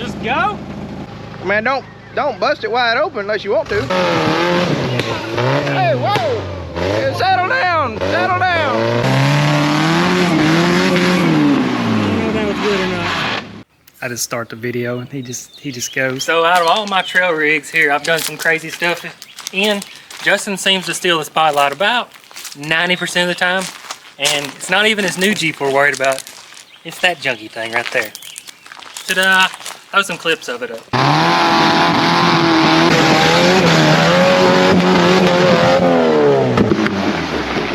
Just go? Man, don't bust it wide open unless you want to. Hey, whoa! Yeah, settle down, settle down. I don't know if that was good or not. I just start the video and he just goes. So out of all my trail rigs here, I've done some crazy stuff in. Justin seems to steal the spotlight about 90% of the time. And it's not even his new Jeep we're worried about. It's that junky thing right there. Ta-da! Throw some clips of it up.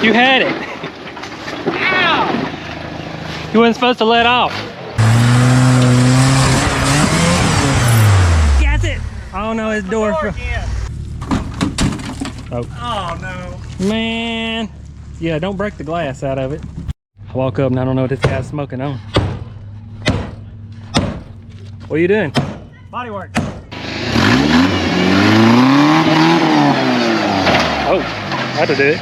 You had it. Ow! You weren't supposed to let off. Got it! Oh no, his door. Oh no. Man. Yeah, don't break the glass out of it. I walk up and I don't know what this guy's smoking on. What are you doing? Body work. Oh, that'll do it.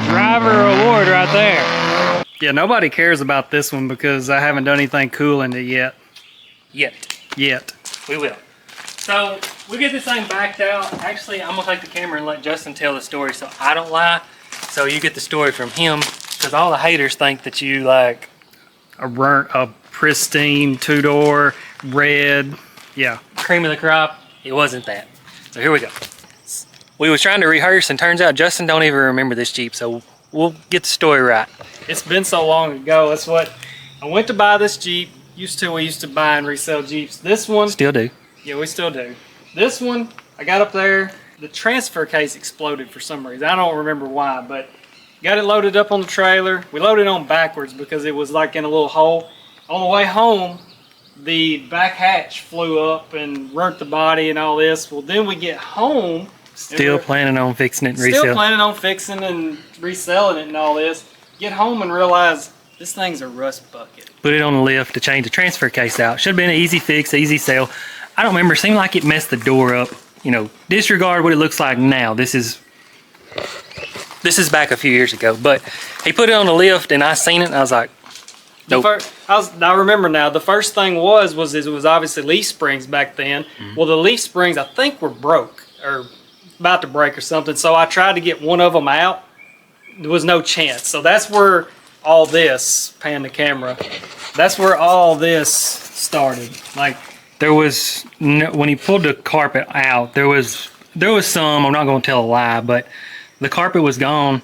Driver award right there. Yeah, nobody cares about this one because I haven't done anything cool in it yet. Yet. We will. So we get this thing backed out. Actually, I'm gonna take the camera and let Justin tell the story so I don't lie. So you get the story from him, because all the haters think that you like a pristine two-door red, yeah, cream of the crop. It wasn't that. So here we go. We was trying to rehearse, and turns out Justin don't even remember this Jeep. So we'll get the story right. It's been so long ago. That's what I went to buy this Jeep. We used to buy and resell Jeeps. This one still do. Yeah, we still do. This one, I got up there, the transfer case exploded for some reason. I don't remember why, but got it loaded up on the trailer. We loaded it on backwards because it was like in a little hole. On the way home, the back hatch flew up and burnt the body and all this. Well, then we get home. Still planning on fixing it and reselling. Still planning on fixing and reselling it and all this. Get home and realize this thing's a rust bucket. Put it on the lift to change the transfer case out. Should have been an easy fix, easy sell. I don't remember. It seemed like it messed the door up. You know, disregard what it looks like now. This is back a few years ago. But he put it on the lift and I seen it and I was like, nope. I remember now. The first thing was it was obviously leaf springs back then. Mm-hmm. Well, the leaf springs I think were broke or about to break or something. So I tried to get one of them out. There was no chance. So that's where all this, pan the camera, that's where all this started. Like, there was no, when he pulled the carpet out, there was some, I'm not going to tell a lie, but the carpet was gone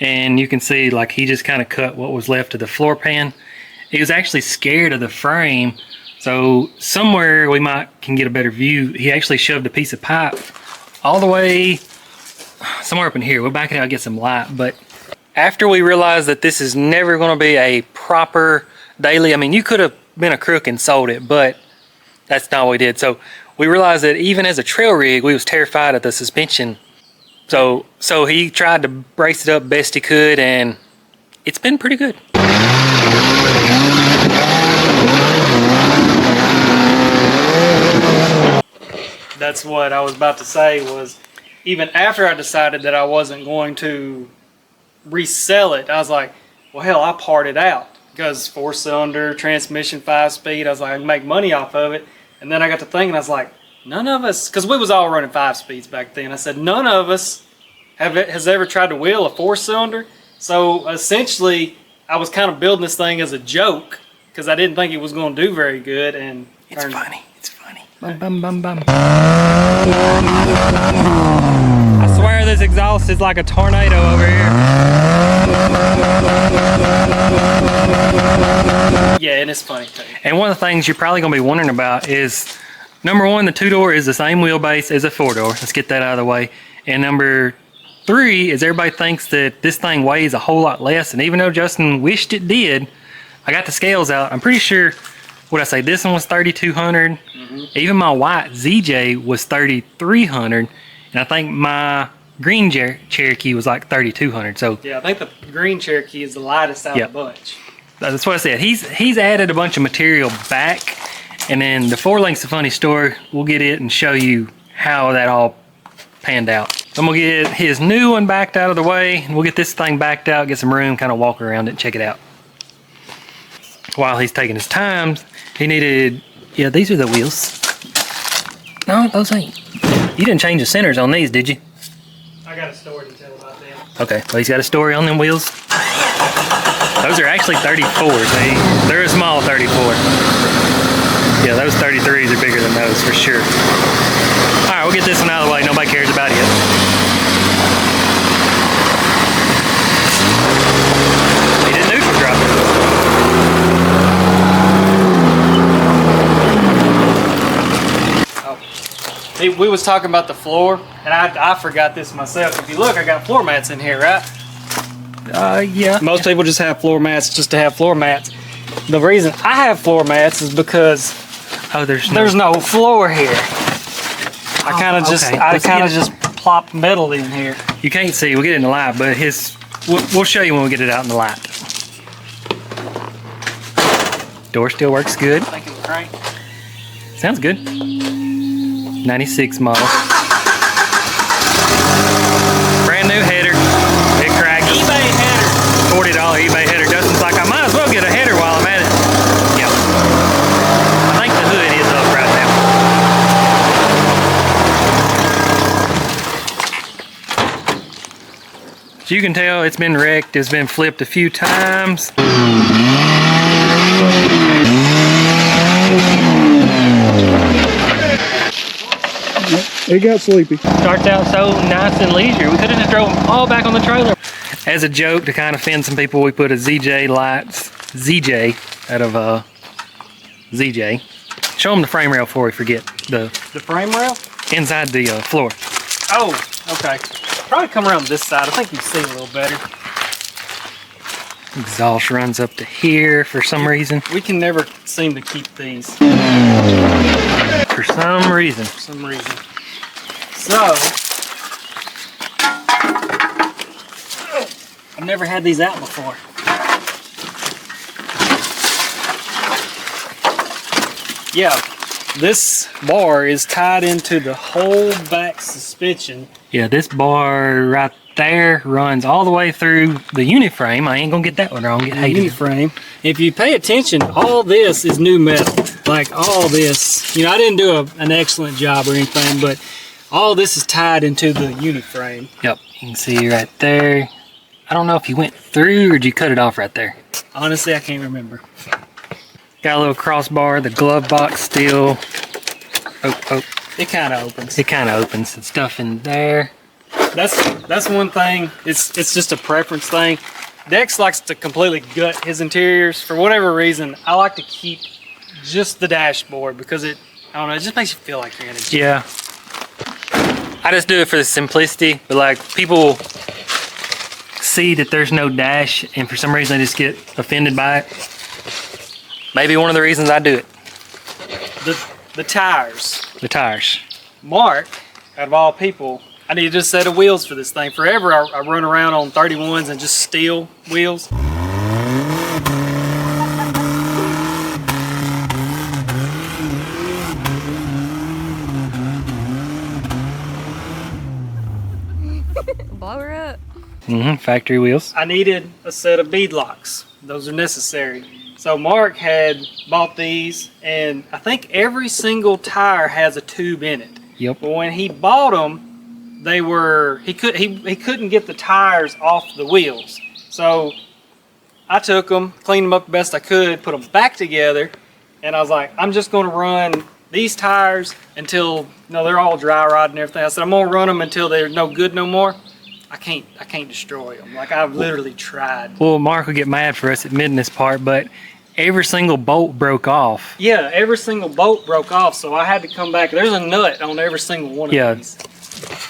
and you can see like he just kind of cut what was left of the floor pan. He was actually scared of the frame, so somewhere we can get a better view. He actually shoved a piece of pipe all the way somewhere up in here. We'll back it out and get some light. But after we realized that this is never going to be a proper daily, I mean, you could have been a crook and sold it, but that's not what we did. So we realized that even as a trail rig, we was terrified of the suspension. So he tried to brace it up best he could, and it's been pretty good. That's what I was about to say, was even after I decided that I wasn't going to resell it, I was like, well, hell, I part it out. Because 4-cylinder, transmission, 5-speed, I was like, I can make money off of it. And then I got to thinking, I was like, none of us, because we was all running 5-speeds back then. I said, none of us has ever tried to wheel a 4-cylinder. So essentially, I was kind of building this thing as a joke because I didn't think it was going to do very good. And it's funny. It's funny. Bum, bum, bum, bum. I swear this exhaust is like a tornado over here. Yeah, and it's funny too. And one of the things you're probably going to be wondering about is, number one, the 2-door is the same wheelbase as a 4-door. Let's get that out of the way. And number 3 is everybody thinks that this thing weighs a whole lot less. And even though Justin wished it did, I got the scales out. I'm pretty sure, what I say, this one was 3,200. Mm-hmm. Even my white ZJ was 3,300. And I think my green Cherokee was like 3,200. So yeah, I think the green Cherokee is the lightest out of the bunch. That's what I said. He's added a bunch of material back, and then the 4-link's a funny story. We'll get it and show you how that all panned out. I'm gonna get his new one backed out of the way. We'll get this thing backed out, get some room, kind of walk around it and check it out. While he's taking his time, he needed, yeah, these are the wheels. No, those ain't. You didn't change the centers on these, did you? I got a story to tell about them. Okay, well, he's got a story on them wheels. Those are actually 34s. They're a small 34. Yeah, those 33s are bigger than those for sure. All right, we'll get this one out of the way. Nobody cares about it yet. He did neutral drop it. Oh. Hey, we was talking about the floor, and I forgot this myself. If you look, I got floor mats in here, right? Yeah. Most people just have floor mats just to have floor mats. The reason I have floor mats is because there's no floor here. I kind of just plopped metal in here. You can't see. We'll get it in the light, but we'll show you when we get it out in the light. Door still works good. Thinking crank. Sounds good. 96 model. Brand new header. It cracked. eBay header. $40 eBay header. Dustin's like, I might as well get a header while I'm at it. Yep. I think the hood is up right now. As you can tell, it's been wrecked. It's been flipped a few times. It got sleepy. Starts out so nice and leisure. We could have just drove them all back on the trailer. As a joke to kind of offend some people, we put a ZJ lights, ZJ out of ZJ. Show them the frame rail before we forget. The frame rail? Inside the floor. Oh, okay. Probably come around this side. I think you see a little better. Exhaust runs up to here for some reason. We can never seem to keep these. For some reason. So, I've never had these out before. Yeah, this bar is tied into the whole back suspension. Yeah, this bar right there runs all the way through the uniframe. I ain't gonna get that one wrong. Get hated. Uniframe. If you pay attention, all this is new metal. Like all this, you know, I didn't do an excellent job or anything, but all this is tied into the uniframe. Yep, you can see right there. I don't know if you went through or did you cut it off right there? Honestly, I can't remember. Got a little crossbar, the glove box still. Oh. It kind of opens. It kind of opens. The stuff in there. That's one thing. It's just a preference thing. Dex likes to completely gut his interiors. For whatever reason, I like to keep just the dashboard because I don't know, it just makes you feel like you're in a Jeep. Yeah. I just do it for the simplicity, but like people see that there's no dash and for some reason they just get offended by it. Maybe one of the reasons I do it. The tires. The tires. Mark, out of all people, I needed a set of wheels for this thing. Forever I run around on 31s and just steel wheels. Blow her up. Factory wheels. I needed a set of bead locks. Those are necessary. So Mark had bought these, and I think every single tire has a tube in it. Yep. But when he bought them, they were he couldn't get the tires off the wheels. So I took them, cleaned them up the best I could, put them back together, and I was like, I'm just going to run these tires until they're all dry rot and everything. I said I'm going to run them until they're no good no more. I can't destroy them. Like I've literally tried. Well, Mark will get mad for us admitting this part, but every single bolt broke off. Yeah, every single bolt broke off, so I had to come back. There's a nut on every single one of these.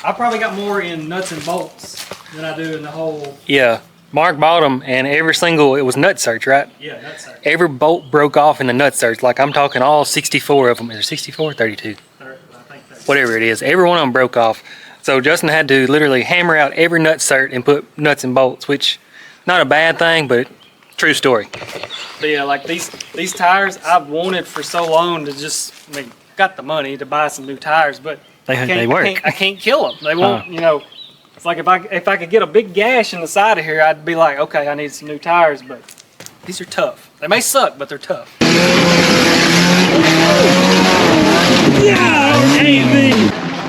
I probably got more in nuts and bolts than I do in the whole. Yeah, Mark bought them, and it was nut search, right? Yeah, nut search. Every bolt broke off in the nut search. Like I'm talking all 64 of them. Is there 64 or 32? I think that's Whatever it is, every one of them broke off. So Justin had to literally hammer out every nut cert and put nuts and bolts, which not a bad thing, but true story. But yeah, like these tires I've wanted for so long to got the money to buy some new tires, but They work. I can't kill them. They won't, It's like if I could get a big gash in the side of here, I'd be like, okay, I need some new tires, but these are tough. They may suck, but they're tough.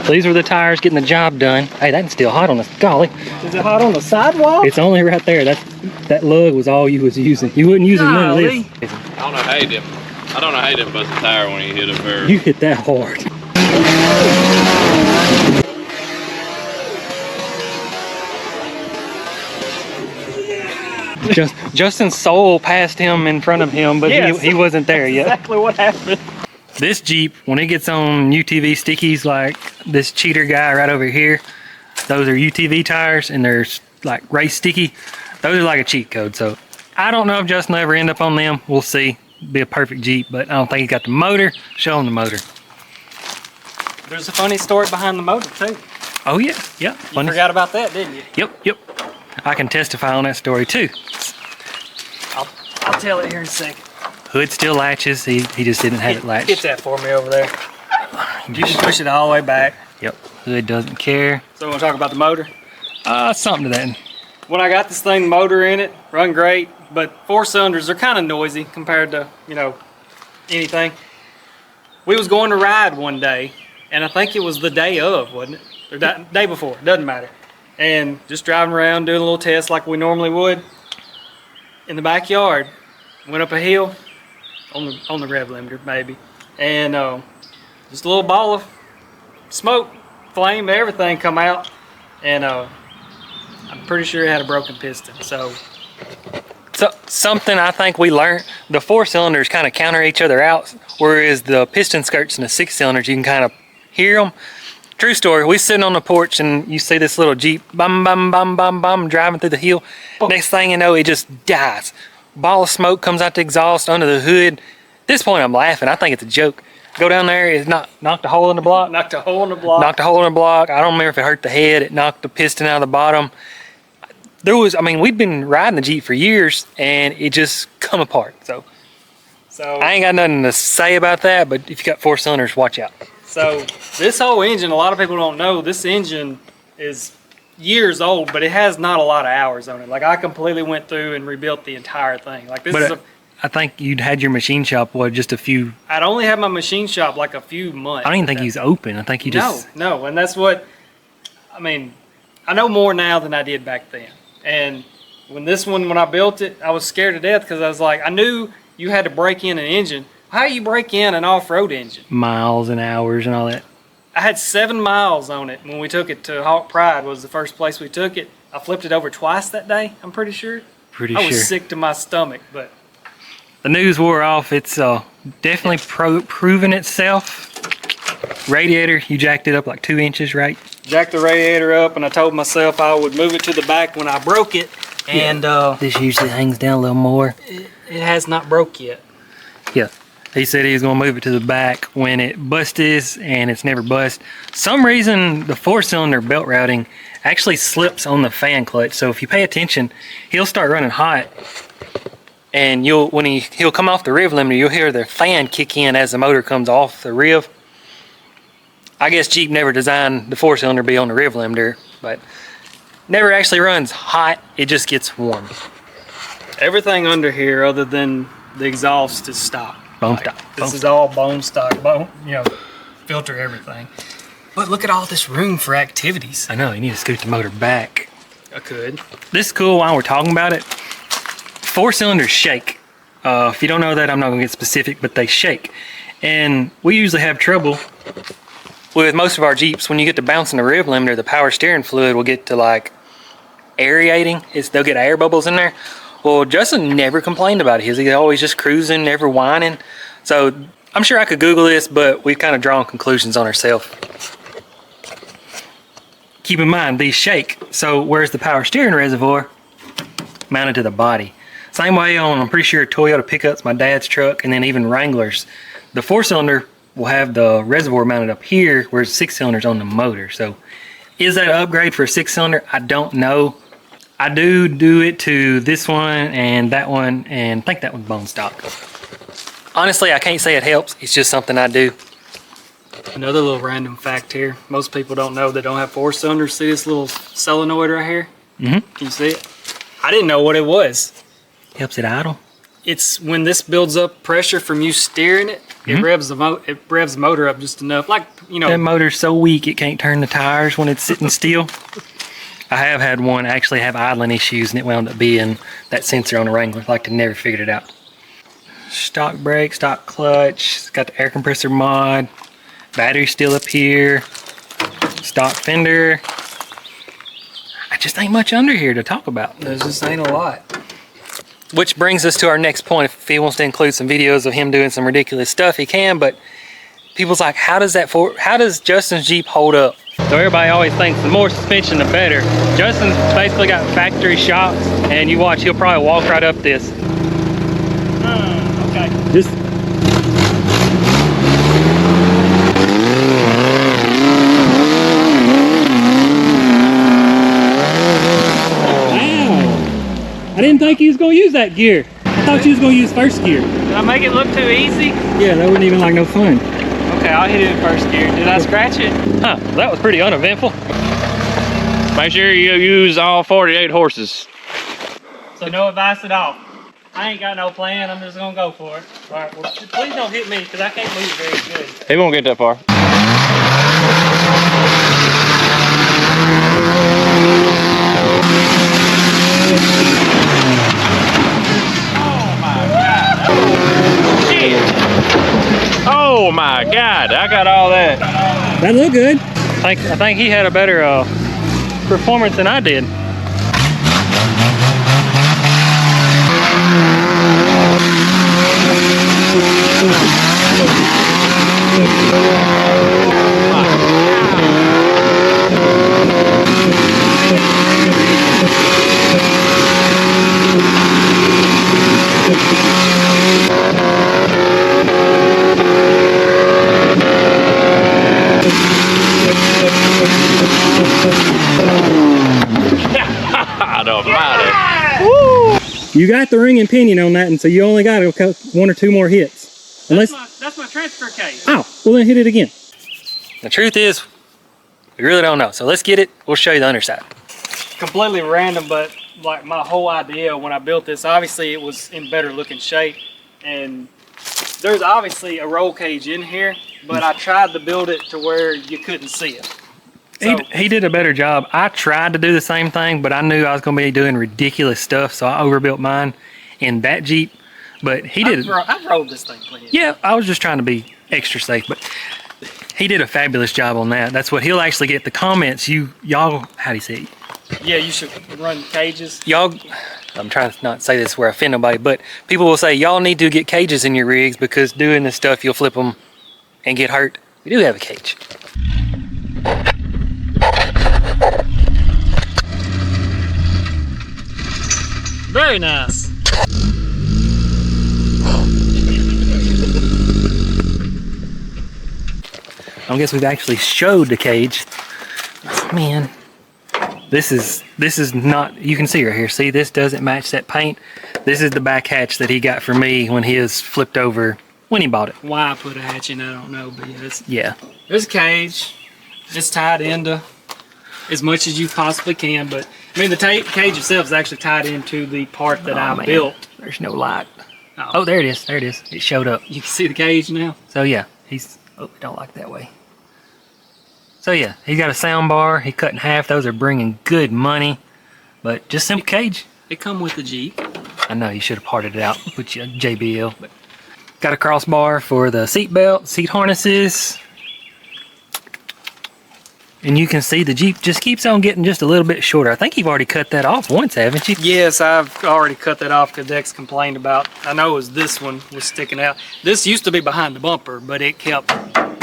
These were the tires getting the job done. Hey, that's still hot on the golly. Is it hot on the sidewalk? It's only right there. That lug was all you was using. You wouldn't use none of this. I don't know how he didn't bust a tire when he hit a bird. You hit that hard. Justin's soul passed him in front of him, but yes, he wasn't there yet. Exactly what happened. This Jeep, when it gets on UTV stickies like this cheater guy right over here, those are UTV tires and they're like race sticky. Those are like a cheat code. So I don't know if Justin will ever end up on them. We'll see. Be a perfect Jeep, but I don't think he got the motor. Show him the motor. There's a funny story behind the motor too. Oh yeah, yeah. You forgot about that, didn't you? Yep. I can testify on that story too. I'll tell it here in a second. Hood still latches. He just didn't have it latched. Get that for me over there. You can push it all the way back. Yep. Hood doesn't care. So we want to talk about the motor? Something to that. When I got this thing, the motor in it, run great, but 4 cylinders are kind of noisy compared to, you know, anything. We was going to ride one day, and I think it was the day of, wasn't it? Or day before, doesn't matter. And just driving around, doing a little test like we normally would. In the backyard, went up a hill, on the rev limiter maybe, and just a little ball of smoke, flame, everything come out, and I'm pretty sure it had a broken piston. So something I think we learned, the 4 cylinders kind of counter each other out, whereas the piston skirts in the 6 cylinders, you can kind of hear them. True story, we sitting on the porch and you see this little Jeep bum bum bum bum bum driving through the hill. Next thing you know, it just dies. Ball of smoke comes out the exhaust under the hood. At this point I'm laughing. I think it's a joke. Go down there, it knocked a hole in the block. knocked a hole in the block. Knocked a hole in the block. I don't remember if it hurt the head. It knocked the piston out of the bottom. We'd been riding the Jeep for years and it just come apart. So I ain't got nothing to say about that, but if you got 4 cylinders, watch out. So this whole engine, a lot of people don't know, this engine is years old, but it has not a lot of hours on it. Like I completely went through and rebuilt the entire thing. Like this I think you'd had your machine shop, just a few. I'd only had my machine shop like a few months. I don't even think he was open. I think you just. No, and that's what, I know more now than I did back then. And when I built it, I was scared to death because I was like, I knew you had to break in an engine. How do you break in an off-road engine? Miles and hours and all that. I had 7 miles on it when we took it to Hawk Pride was the first place we took it. I flipped it over twice that day, I'm pretty sure. I was sick to my stomach, but. The news wore off. It's definitely proven itself. Radiator, you jacked it up like 2 inches, right? Jacked the radiator up and I told myself I would move it to the back when I broke it. And this usually hangs down a little more. It has not broke yet. Yeah. He said he was going to move it to the back when it busted, and it's never bust. Some reason the 4-cylinder belt routing actually slips on the fan clutch. So if you pay attention, he'll start running hot, and when he'll come off the rev limiter, you'll hear the fan kick in as the motor comes off the rev. I guess Jeep never designed the 4-cylinder be on the rev limiter, but never actually runs hot. It just gets warm. Everything under here, other than the exhaust, is stock. Bone stock. This is all bone stock, filter everything. But look at all this room for activities. I know, you need to scoot the motor back. I could. This is cool while we're talking about it. 4 cylinders shake. If you don't know that, I'm not gonna get specific, but they shake. And we usually have trouble with most of our Jeeps. When you get to bouncing the rev limiter, the power steering fluid will get to like aerating. They'll get air bubbles in there. Well, Justin never complained about it. He's always just cruising, never whining. So I'm sure I could Google this, but we've kind of drawn conclusions on ourselves. Keep in mind, these shake. So where's the power steering reservoir? Mounted to the body. Same way on, I'm pretty sure, Toyota pickups, my dad's truck, and then even Wranglers. The 4-cylinder will have the reservoir mounted up here, whereas 6-cylinder's on the motor. So is that an upgrade for a 6-cylinder? I don't know. I do it to this one and that one, and I think that one's bone stock. Honestly, I can't say it helps. It's just something I do. Another little random fact here. Most people don't know they don't have 4 cylinders. See this little solenoid right here? Mm-hmm. Can you see it? I didn't know what it was. Helps it idle. It's when this builds up pressure from you steering it, it revs the motor up just enough. Like, you know. That motor's so weak it can't turn the tires when it's sitting still. I have had one actually have idling issues, and it wound up being that sensor on the Wrangler. Like, they never figured it out. Stock brake, stock clutch. It's got the air compressor mod. Battery still up here. Stock fender. I just ain't much under here to talk about. There just ain't a lot. Which brings us to our next point. If he wants to include some videos of him doing some ridiculous stuff, he can, but people's like, how does Justin's Jeep hold up? So everybody always thinks the more suspension, the better. Justin's basically got factory shocks, and you watch, he'll probably walk right up this. Okay. Just I didn't think he was going to use that gear. I thought you was going to use first gear. Did I make it look too easy? Yeah, that wouldn't even like no fun. Okay, I'll hit it in first gear. Did I scratch it? Huh, that was pretty uneventful. Make sure you use all 48 horses. So no advice at all. I ain't got no plan. I'm just gonna go for it. All right. Well, please don't hit me because I can't move very good. He won't get that far. Oh my God, I got all that. That looked good. I think he had a better performance than I did. You got the ring and pinion on that, and so you only got 1 or 2 more hits. Unless That's my transfer case. oh, well then hit it again. The truth is, we really don't know. So let's get it. We'll show you the underside. Completely random, but like my whole idea when I built this, obviously it was in better looking shape, and there's obviously a roll cage in here, but I tried to build it to where you couldn't see it. So, He did a better job. I tried to do the same thing, but I knew I was going to be doing ridiculous stuff, so I overbuilt mine in that Jeep. But he did. I've rolled this thing plenty. Yeah, I was just trying to be extra safe, but he did a fabulous job on that. That's what he'll actually get the comments. Y'all, how do you say it? Yeah, you should run cages. Y'all, I'm trying to not say this where I offend nobody, but people will say y'all need to get cages in your rigs because doing this stuff you'll flip them and get hurt. We do have a cage. Very nice. I guess we've actually showed the cage. Oh, man, this is not. You can see right here. See, this doesn't match that paint. This is the back hatch that he got for me when his flipped over when he bought it. Why I put a hatch in, I don't know, but Yeah. There's a cage. It's tied into as much as you possibly can, but I mean the cage itself is actually tied into the part that I built. There's no light. Oh, there it is. There it is. It showed up. You can see the cage now. So yeah, oh, we don't like that way. So yeah, he's got a sound bar. He cut in half. Those are bringing good money, but just simple cage. It come with the Jeep. I know you should have parted it out, put you a JBL. But got a crossbar for the seat belt, seat harnesses. And you can see the Jeep just keeps on getting just a little bit shorter. I think you've already cut that off once, haven't you? Yes, I've already cut that off because Dex complained about, I know it was this one was sticking out. This used to be behind the bumper, but it kept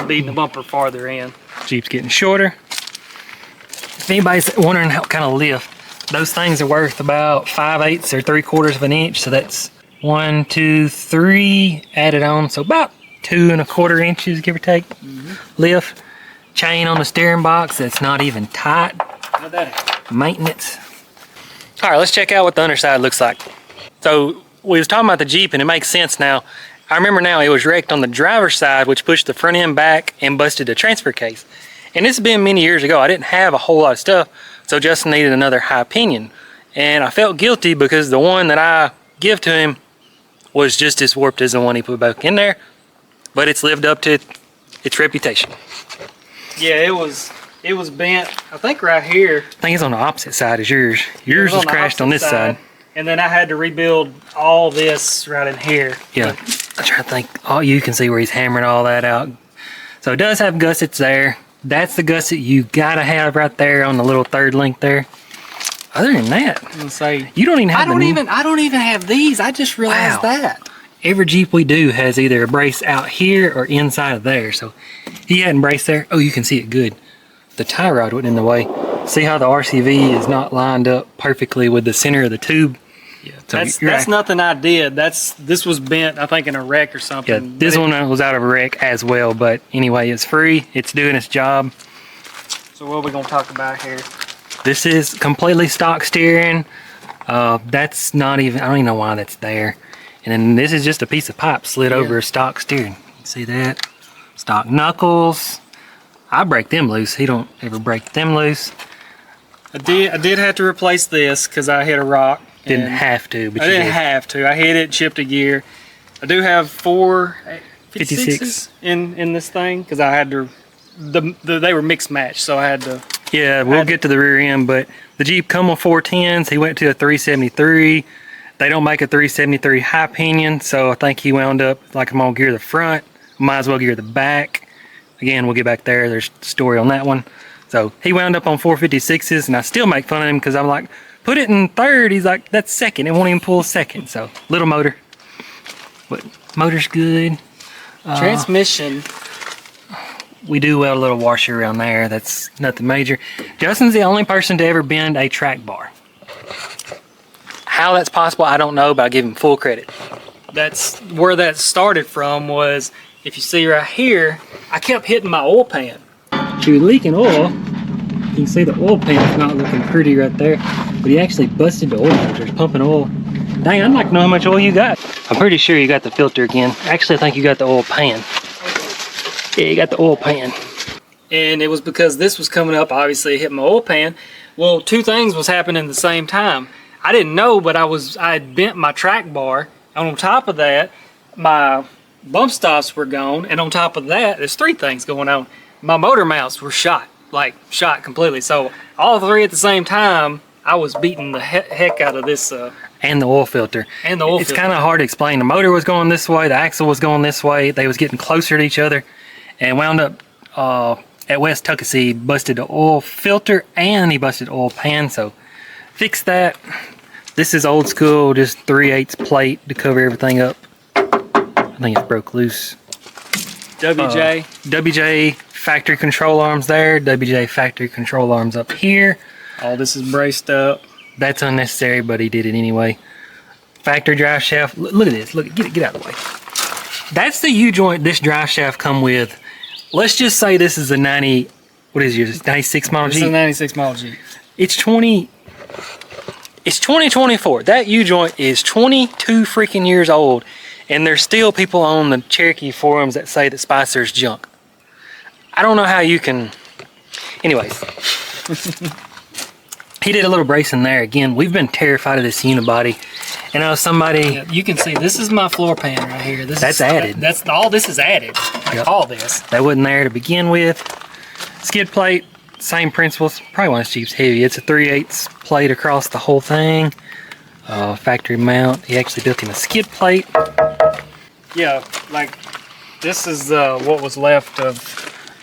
beating the bumper farther in. Jeep's getting shorter. If anybody's wondering how kind of lift, those things are worth about 5/8 or 3/4 of an inch. So that's 1, 2, 3 added on. So about 2 1/4 inches, give or take, lift. Chain on the steering box that's not even tight. How'd that happen? Maintenance. All right, let's check out what the underside looks like. So we was talking about the Jeep, and it makes sense now. I remember now, it was wrecked on the driver's side, which pushed the front end back and busted the transfer case. And this has been many years ago. I didn't have a whole lot of stuff, so Justin needed another high pinion. And I felt guilty because the one that I give to him was just as warped as the one he put back in there, but it's lived up to its reputation. Yeah, it was bent, I think right here. I think it's on the opposite side as yours. Yours was crashed on this side. And then I had to rebuild all this right in here. Yeah, I'm trying to think. Oh, you can see where he's hammering all that out. So it does have gussets there. That's the gusset you gotta have right there on the little third link there. Other than that, you don't even have I don't even have these. I just realized that. Every Jeep we do has either a brace out here or inside of there. So he hadn't braced there. Oh, you can see it good. The tie rod wasn't in the way. See how the RCV is not lined up perfectly with the center of the tube? Yeah, so that's nothing I did. This was bent, I think, in a wreck or something. Yeah, this one was out of a wreck as well. But anyway, it's free. It's doing its job. So what are we gonna talk about here? This is completely stock steering. That's not even, I don't even know why that's there. And then this is just a piece of pipe slid over a stock steering. You see that? Stock knuckles. I break them loose. He don't ever break them loose. I did have to replace this because I hit a rock. Didn't have to, but I didn't have to. I hit it, chipped a gear. I do have 4 56s in this thing because I had to. They were mixed match, so I had to. Yeah, we'll get to the rear end, but the Jeep come with 410s. He went to a 373. They don't make a 373 high pinion, so I think he wound up like, I'm gonna gear the front. Might as well gear the back. Again, we'll get back there. There's a story on that one. So he wound up on 456s, and I still make fun of him because I'm like, put it in third. He's like, that's second. It won't even pull second. So little motor, but motor's good. Transmission. We do weld a little washer around there. That's nothing major. Justin's the only person to ever bend a track bar. How that's possible, I don't know, but I give him full credit. That's where that started from. Was if you see right here, I kept hitting my oil pan. She was leaking oil. You can see the oil pan's not looking pretty right there, but he actually busted the oil filters, pumping oil. Dang, I'd like to know how much oil you got. I'm pretty sure you got the filter again. Actually, I think you got the oil pan. Yeah, you got the oil pan. And it was because this was coming up, obviously it hit my oil pan. Well, 2 things was happening at the same time. I didn't know, but I had bent my track bar. And on top of that, my bump stops were gone. And on top of that, there's 3 things going on. My motor mounts were shot completely. So all 3 at the same time, I was beating the heck out of this. And the oil filter. And the oil filter. filter. It's kind of hard to explain. The motor was going this way, the axle was going this way. They was getting closer to each other. And wound up at West Tuckasee, busted the oil filter and he busted the oil pan, so fix that. This is old school, just 3/8 plate to cover everything up. I think it's broke loose. WJ factory control arms there, WJ factory control arms up here. All this is braced up. That's unnecessary, but he did it anyway. Factory drive shaft, look at this, look, get out of the way. That's the U-joint this drive shaft come with. Let's just say this is a 90, what is yours, 96 model Jeep? It's a 96 model Jeep. It's 2024. That U-joint is 22 freaking years old, and there's still people on the Cherokee forums that say that Spicer's junk. I don't know how you can, anyways. He did a little bracing there. Again, we've been terrified of this unibody. And I was somebody... Yeah, you can see, this is my floor pan right here. That's added. That's all this is added. Like all this. That wasn't there to begin with. Skid plate, same principles. Probably why this Jeep's heavy. It's a 3/8 plate across the whole thing. Factory mount. He actually built him a skid plate. Yeah, like this is what was left of...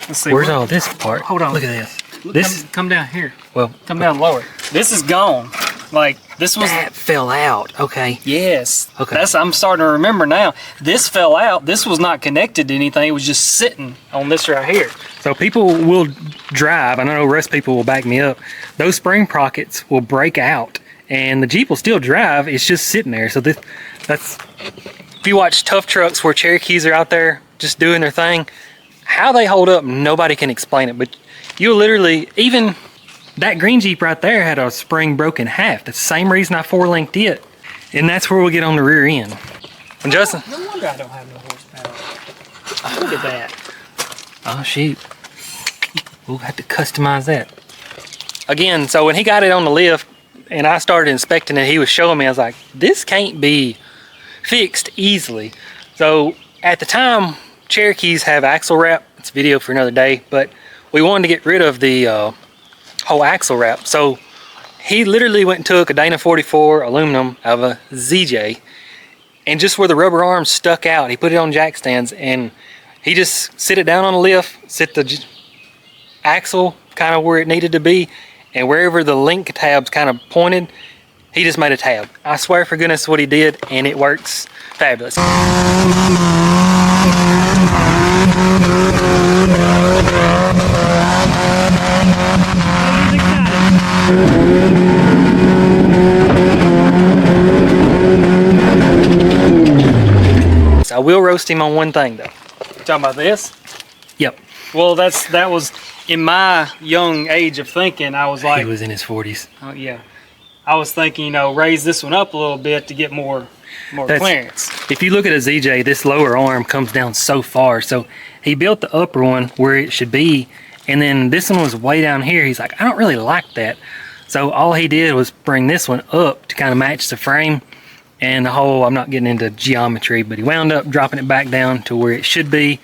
Let's see. Where's all this part? Hold on. Look at this. Come down here. Well, come down lower. This is gone. Like this was that fell out. Okay. Yes. Okay. I'm starting to remember now. This fell out. This was not connected to anything. It was just sitting on this right here. So people will drive. I know rest people will back me up. Those spring sprockets will break out, and the Jeep will still drive. It's just sitting there. So that's. If you watch tough trucks where Cherokees are out there just doing their thing, how they hold up, nobody can explain it. But you literally even. That green Jeep right there had a spring broken half. That's the same reason I 4-linked it. And that's where we'll get on the rear end. And Justin. No one told you I don't have no horsepower. Look at that. Oh shoot. We'll have to customize that. Again, so when he got it on the lift and I started inspecting it, he was showing me, I was like, this can't be fixed easily. So at the time, Cherokees have axle wrap. It's a video for another day, but we wanted to get rid of the whole axle wrap. So he literally went and took a Dana 44 aluminum out of a ZJ, and just where the rubber arms stuck out, he put it on jack stands, and he just sit it down on the lift, sit the axle kind of where it needed to be, and wherever the link tabs kind of pointed, he just made a tab. I swear for goodness what he did, and it works fabulous. So I will roast him on one thing though. You talking about this? Yep. Well, that was in my young age of thinking. I was like, He was in his 40s. oh yeah, I was thinking, you know, raise this one up a little bit to get more clearance. If you look at a ZJ, this lower arm comes down so far. So he built the upper one where it should be, and then this one was way down here. He's like, I don't really like that. So all he did was bring this one up to kind of match the frame and the whole, I'm not getting into geometry, but he wound up dropping it back down to where it should be.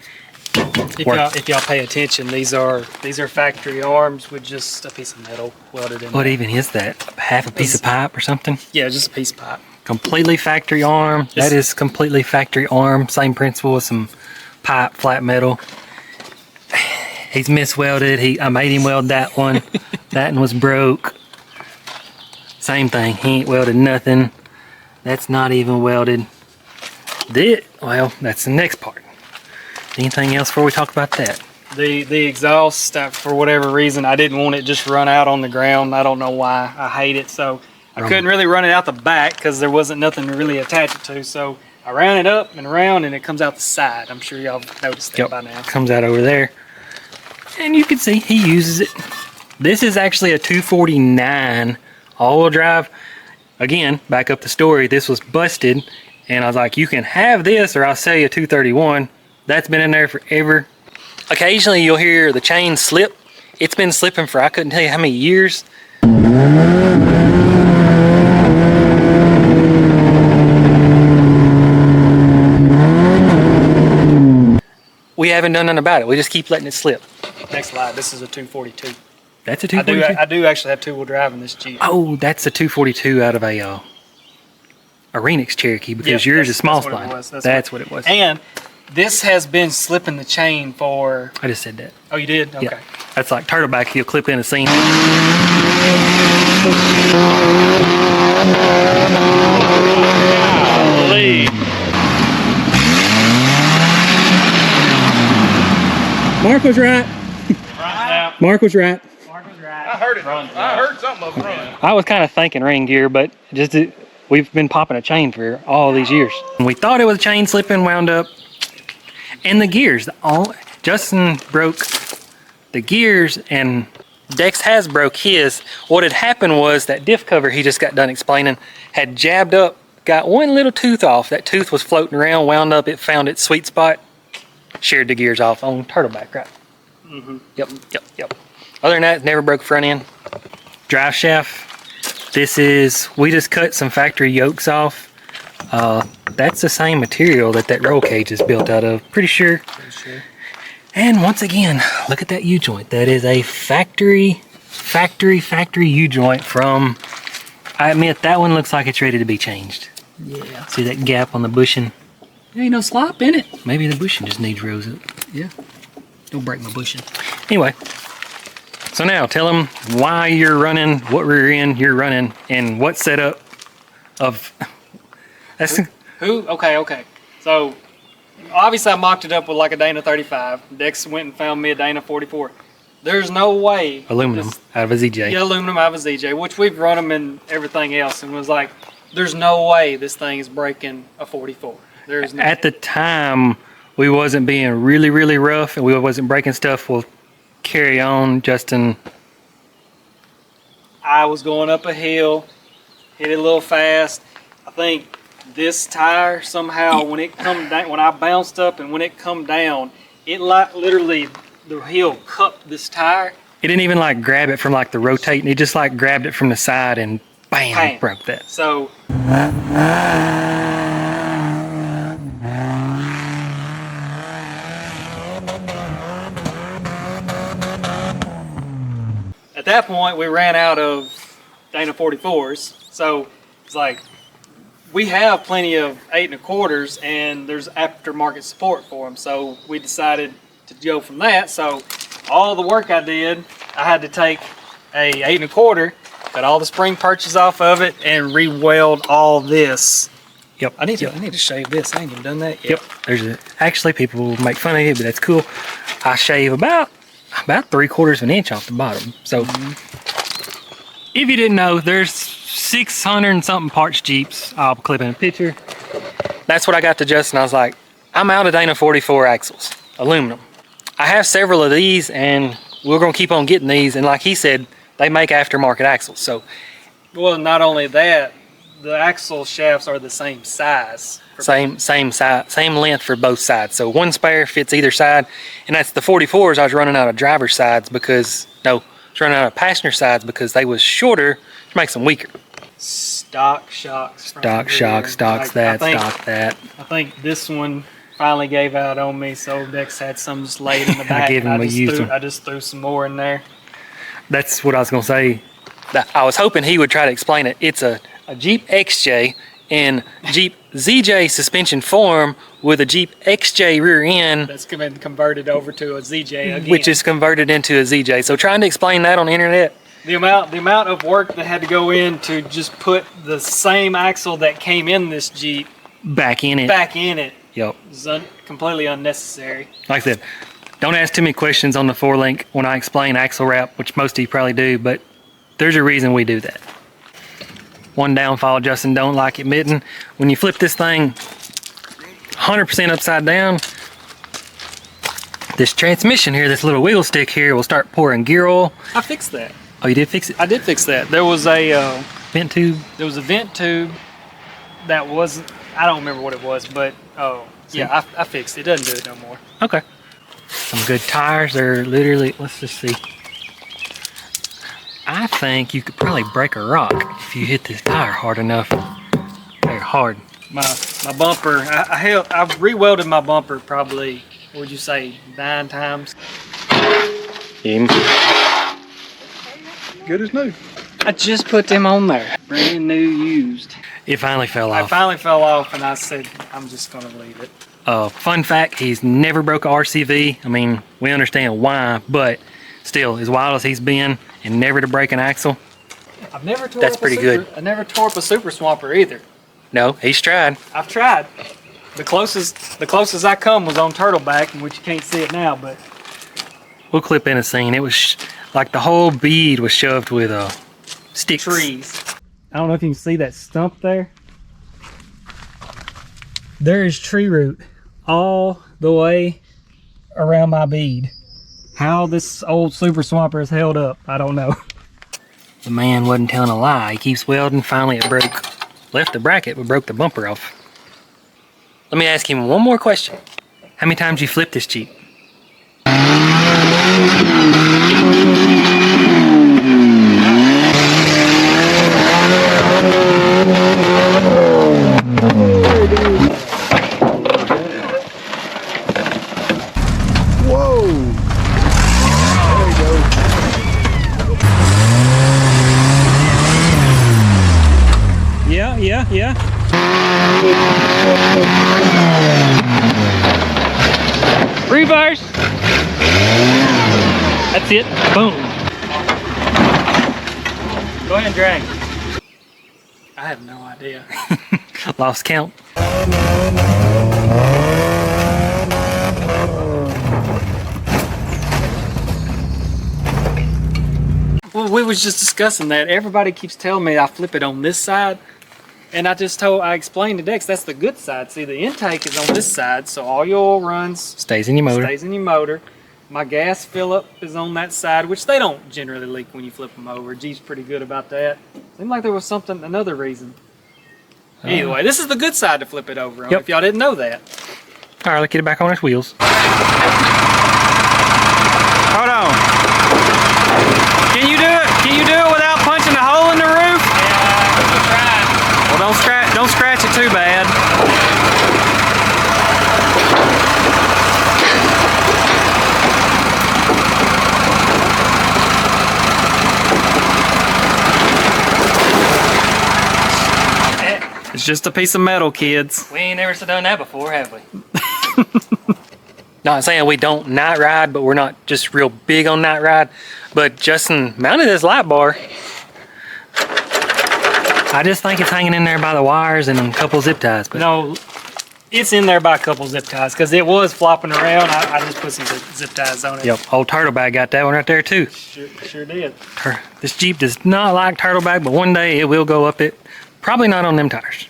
If y'all pay attention, these are factory arms with just a piece of metal welded in. What there. even is that? Half a piece of pipe or something? Yeah, just a piece of pipe. Completely factory arm. That is completely factory arm. Same principle with some pipe, flat metal. He's miswelded. I made him weld that one. That one was broke. Same thing. He ain't welded nothing. That's not even welded. Well, that's the next part. Anything else before we talk about that? The exhaust, for whatever reason, I didn't want it just run out on the ground. I don't know why. I hate it. So I couldn't really run it out the back because there wasn't nothing to really attach it to. So I ran it up and around, and it comes out the side. I'm sure y'all have noticed that by now. Comes out over there. And you can see he uses it. This is actually a 249 all-wheel drive. Again, back up the story, this was busted, and I was like, you can have this or I'll sell you a 231. That's been in there forever. Occasionally you'll hear the chain slip. It's been slipping for I couldn't tell you how many years. We haven't done nothing about it. We just keep letting it slip. Next slide. This is a 242. That's a 242? I do actually have two-wheel drive in this Jeep. Oh, that's a 242 out of a Renix Cherokee because yours is small spline. That's what it was. And this has been slipping the chain for... I just said that. Oh, you did? Okay. Yeah. That's like turtleback. He'll clip in a seam. Mark was right. Mark was right. I heard it. I heard something of run. I was kind of thinking ring gear, but we've been popping a chain for all these years. And we thought it was chain slipping, wound up. And the gears, Justin broke the gears and Dex has broke his. What had happened was that diff cover he just got done explaining had jabbed up, got one little tooth off. That tooth was floating around, wound up, it found its sweet spot, sheared the gears off on turtleback, right? Mm-hmm. Yep. Other than that, it's never broke front end. Drive shaft, we just cut some factory yokes off. That's the same material that roll cage is built out of, pretty sure. And once again, look at that U-joint. That is a factory U-joint from, I admit, that one looks like it's ready to be changed. Yeah. See that gap on the bushing? There ain't no slop in it. Maybe the bushing just needs rose up. Yeah. Don't break my bushing. Anyway, so now tell them why you're running, what rear end you're running, and what setup of... Okay. So, obviously I mocked it up with like a Dana 35. Dex went and found me a Dana 44. There's no way. Aluminum out of a ZJ. Yeah, aluminum out of a ZJ, which we've run them in everything else, and was like, there's no way this thing is breaking a 44. There's no. At the time, we wasn't being really, really rough, and we wasn't breaking stuff. We'll carry on, Justin. I was going up a hill, hit it a little fast. I think this tire somehow when it come down, when I bounced up and when it come down, it like literally the heel cupped this tire. It didn't even like grab it from like the rotating. It just like grabbed it from the side and bam, broke that. So at that point we ran out of Dana 44s. So it's like we have plenty of 8 1/4s and there's aftermarket support for them. So we decided to go from that. So all the work I did, I had to take a 8 1/4, cut all the spring perches off of it, and re-weld all this. Yep. I need to shave this. I ain't even done that yet. Yep. Actually, people will make fun of it, but that's cool. I shave about 3/4 of an inch off the bottom. So if you didn't know, there's 600 and something parts Jeeps. I'll clip in a picture. That's what I got to Justin. I was like, I'm out of Dana 44 axles, aluminum. I have several of these and we're gonna keep on getting these. And like he said, they make aftermarket axles. So, well, not only that, the axle shafts are the same size. same size, same length for both sides. So one spare fits either side. And that's the 44s. I was running out of driver's sides because, no, I was running out of passenger sides because they was shorter, which makes them weaker. Stock shocks. Stock shock, stocks that, stock that. I think this one finally gave out on me, so Dex had some just laid in the back. I just threw some more in there. That's what I was gonna say. I was hoping he would try to explain it. It's a Jeep XJ in Jeep ZJ suspension form with a Jeep XJ rear end. That's been converted over to a ZJ again. Which is converted into a ZJ. So trying to explain that on the internet. The amount of work that had to go in to just put the same axle that came in this Jeep back in it. Yep. Is completely unnecessary. Like I said, don't ask too many questions on the 4-link when I explain axle wrap, which most of you probably do, but there's a reason we do that. One downfall Justin don't like admitting, when you flip this thing 100% upside down, this transmission here, this little wheel stick here will start pouring gear oil. I fixed that. Oh, you did fix it? I did fix that. There was a vent tube. There was a vent tube that wasn't, I don't remember what it was, but yeah, I fixed it. It doesn't do it no more. Okay. Some good tires. They're literally, let's just see. I think you could probably break a rock if you hit this tire hard enough. They're hard. My bumper, I've re-welded my bumper probably, what would you say, 9 times? Good as new. I just put them on there. Brand new used. It finally fell off. I finally fell off and I said, I'm just gonna leave it. Fun fact, he's never broke a RCV. I mean, we understand why, but still, as wild as he's been and never to break an axle, I've never tore that's up pretty good. I never tore up a Super Swamper either. No, he's tried. I've tried. The closest I come was on Turtleback, in which you can't see it now, but we'll clip in a scene. It was like the whole bead was shoved with sticks. Trees. I don't know if you can see that stump there. There is tree root all the way around my bead. How this old Super Swamper is held up, I don't know. The man wasn't telling a lie. He keeps welding. Finally it broke. Left the bracket, but broke the bumper off. Let me ask him one more question. How many times you flipped this Jeep? Whoa! There you go. Yeah. Reverse. That's it. Boom. Go ahead and drag. I have no idea. Lost count. Well, we was just discussing that. Everybody keeps telling me I flip it on this side. And I explained to Dex, that's the good side. See, the intake is on this side, so all your oil runs. Stays in your motor. My gas fill up is on that side, which they don't generally leak when you flip them over. Jeep's pretty good about that. Seemed like there was another reason. Anyway, this is the good side to flip it over on, Yep. if y'all didn't know that. All right, let's get it back on its wheels. Hold on. Can you do it? Can you do it without punching a hole in the roof? Yeah, we'll try. Well, don't scratch it too bad. It's just a piece of metal, kids. We ain't never done that before, have we? Not saying we don't night ride, but we're not just real big on night ride. But Justin mounted this light bar. I just think it's hanging in there by the wires and a couple zip ties. But No, it's in there by a couple zip ties because it was flopping around. I just put some zip ties on it. yep, old Turtleback got that one right there too. Sure did. This Jeep does not like Turtleback, but one day it will go up it. Probably not on them tires.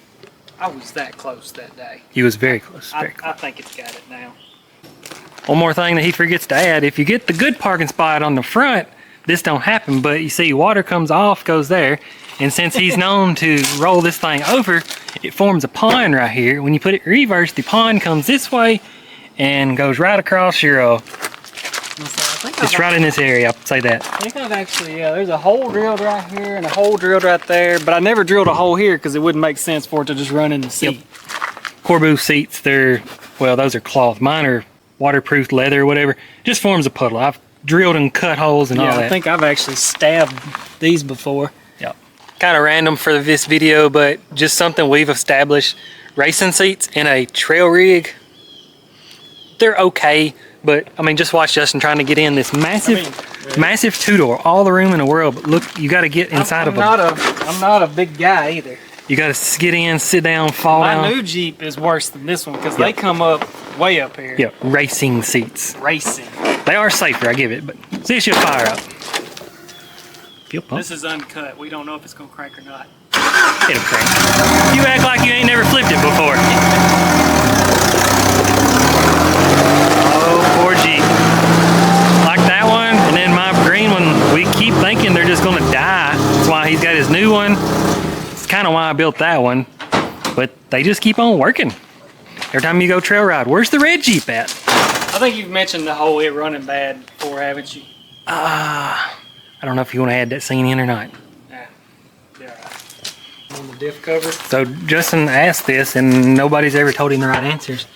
I was that close that day. He was very close, very close. I think it's got it now. One more thing that he forgets to add, if you get the good parking spot on the front, this don't happen, but you see water comes off, goes there, and since he's known to roll this thing over, it forms a pond right here. When you put it in reverse, the pond comes this way and goes right across your, it's right in this area, I'll say that. I think I've actually, yeah, there's a hole drilled right here and a hole drilled right there, but I never drilled a hole here because it wouldn't make sense for it to just run in the seat. Yep. Corbu seats, well, those are cloth. Mine are waterproof leather or whatever. Just forms a puddle. I've drilled and cut holes and all that. I think I've actually stabbed these before. Yep. Kind of random for this video, but just something we've established. Racing seats in a trail rig, they're okay, but I mean, just watch Justin trying to get in this massive two-door, all the room in the world. But look, you got to get inside of them. I'm not a big guy either. You got to get in, sit down, fall down. My new Jeep is worse than this one because they come up way up here. Yep, racing seats. Racing. They are safer, I give it, but see if she'll fire up. Feel pumped. This is uncut. We don't know if it's gonna crank or not. It'll crank. You act like you ain't never flipped it before. Oh, poor Jeep. Like that one, and then my green one, we keep thinking they're just gonna die. That's why he's got his new one. It's kind of why I built that one. But they just keep on working. Every time you go trail ride, where's the red Jeep at? I think you've mentioned the whole it running bad before, haven't you? I don't know if you want to add that scene in or not. Yeah. Right. On the diff cover. So Justin asked this, and nobody's ever told him the right answers.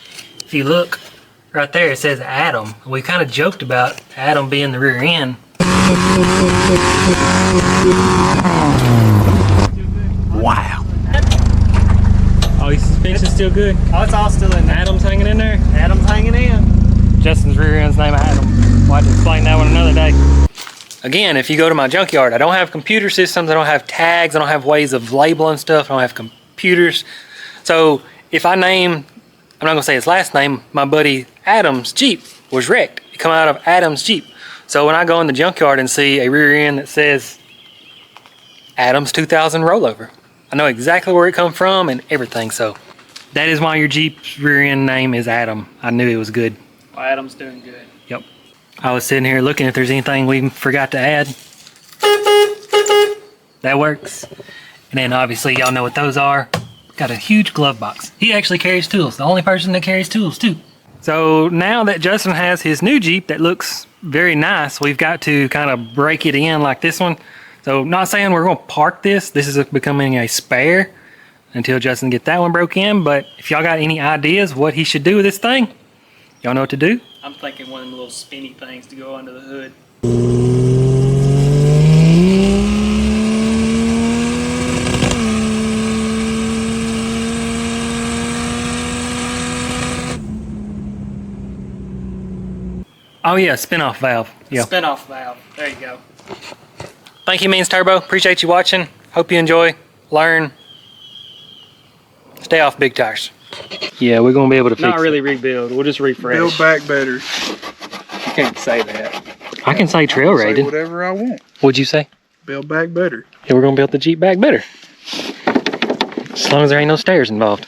If you look right there, it says Adam. We kind of joked about Adam being the rear end. Wow. Oh, your suspension's still good? Oh, it's all still in there. Adam's hanging in there? Adam's hanging in. Justin's rear end's name is Adam. We'll have to explain that one another day. Again, if you go to my junkyard, I don't have computer systems, I don't have tags, I don't have ways of labeling stuff, I don't have computers. So if I name, I'm not gonna say his last name, my buddy Adam's Jeep was wrecked. It come out of Adam's Jeep. So when I go in the junkyard and see a rear end that says Adam's 2000 rollover, I know exactly where it come from and everything. So that is why your Jeep's rear end name is Adam. I knew it was good. Well, Adam's doing good. Yep. I was sitting here looking if there's anything we forgot to add. That works. And then obviously y'all know what those are. Got a huge glove box. He actually carries tools. The only person that carries tools too. So now that Justin has his new Jeep that looks very nice, we've got to kind of break it in like this one. So not saying we're going to park this. This is becoming a spare until Justin get that one broke in. But if y'all got any ideas what he should do with this thing, y'all know what to do. I'm thinking one of them little spinny things to go under the hood. Oh yeah, spin-off valve. Yeah. Spin-off valve. There you go. Thank you, Means Turbo. Appreciate you watching. Hope you enjoy, learn, stay off big tires. Yeah, we're gonna be able to fix Not really rebuild. We'll just refresh. Build back better. You can't say that. I can say trail Say rated. whatever I want. What'd you say? Build back better. Yeah, we're gonna build the Jeep back better. As long as there ain't no stairs involved.